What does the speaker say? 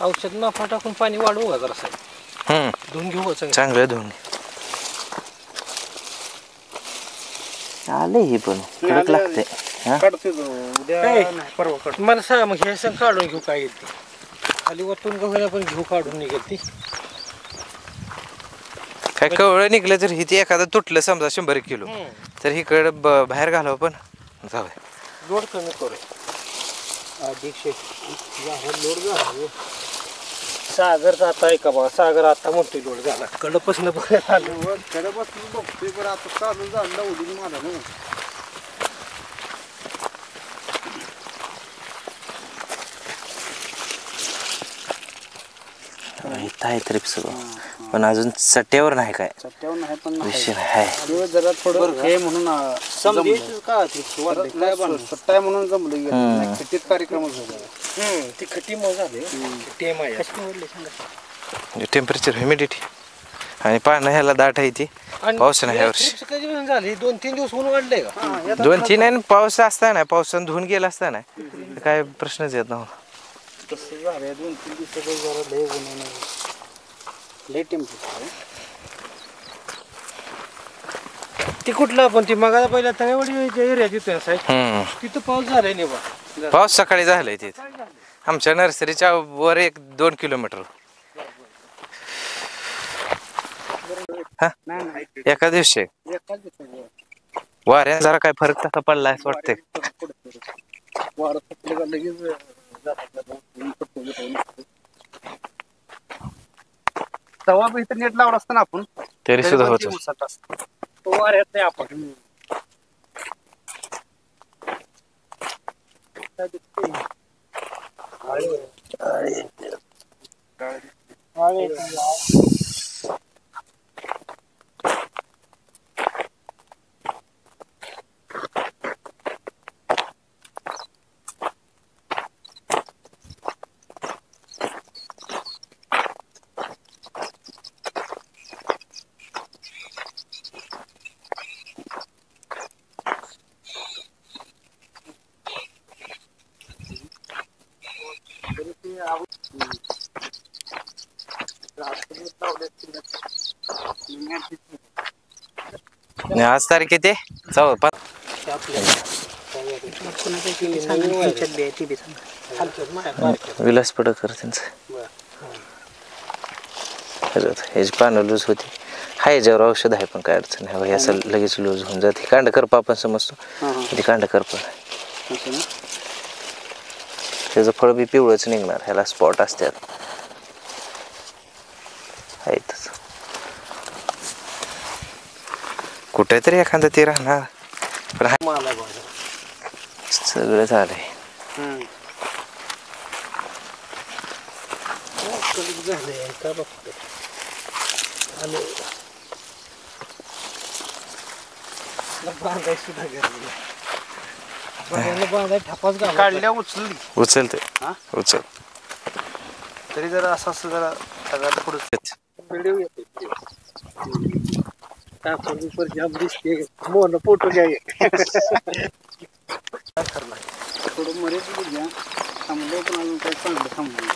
औषध नफा टाकून पाणी वाढवू का जरा धुवून घेऊ चांगलं धुवून आले हे पण कडक लागते मला सांग मग हे सण काढून घेऊ काय येते खाली वरतून गव्हाला पण घेऊ काढून निघेल ती काय कवळं निघलं तर हिथे एखादं तुटलं समजा 100 किलो तर हिकडे बाहेर घालावं पण जाऊ लोड कमी करू अधिकशे लोड झाला सागर जाता आहे का बघा सागर आता मोठी लोड झाला कडपासून बघायला आलं कडपासून बघतोय पण आता चालू झालं उडून मला ना ट्रिप्स पण अजून सट्ट्यावर नाही काय सट्ट्यावर नाही पण विषय आहे जरा थोडं हे म्हणून समजेल का सट्टा म्हणून जमलं खटीत कार्यक्रमच झाला ती खटी मग झाली टेम आहे टेम्परेचर ह्युमिडिटी आणि पानं ह्याला दाट आहे ती पाऊस नाही यावर्षी कधी झाली 2-3 दिवस ऊन वाढले का 2-3 आणि पाऊस असताना पावसानं धुवून गेला असताना काय प्रश्नच येत नव्हता तसं झालं 2-3 दिवसाचं जरा लय ऊन लय टेम्परेचर ती कुठला पण ती मगाला पहिला तळेवाडी एरियात येतोय साहेब तिथं पाऊस झालाय नाही बा पाऊस सकाळी झालाय तिथे आमच्या नर्सरीच्या वर 1-2 किलोमीटर एका दिवशी वाऱ्याने जरा काय फरक तसा पडला असं वाटतंय तवा इथं नेट लावला असताना आपण तरी सुद्धा होत वाऱ्यात नाही आपण आज तारीख किती 4 विलास पडकर त्यांचं ह्याची पानं लूज होती हा याच्यावर औषध आहे पण काय अडचण नाही असं लगेच लूज होऊन जाते कांडकरपा आपण समजतो ती कांडकरपा त्याचं फळ बी पिवळंच निघणार ह्याला स्पॉट असतात आहेतच कुठेतरी एखादं ते राहणार पण सगळं झालंय काढल्या उचलली उचलते उचल तरी जरा असं जरा सगळ्यात पुढे जाम दिसते मोन फोटो घ्या थोडं मरेच घ्या थांबलो पण अजून काय चांगलं थांबलं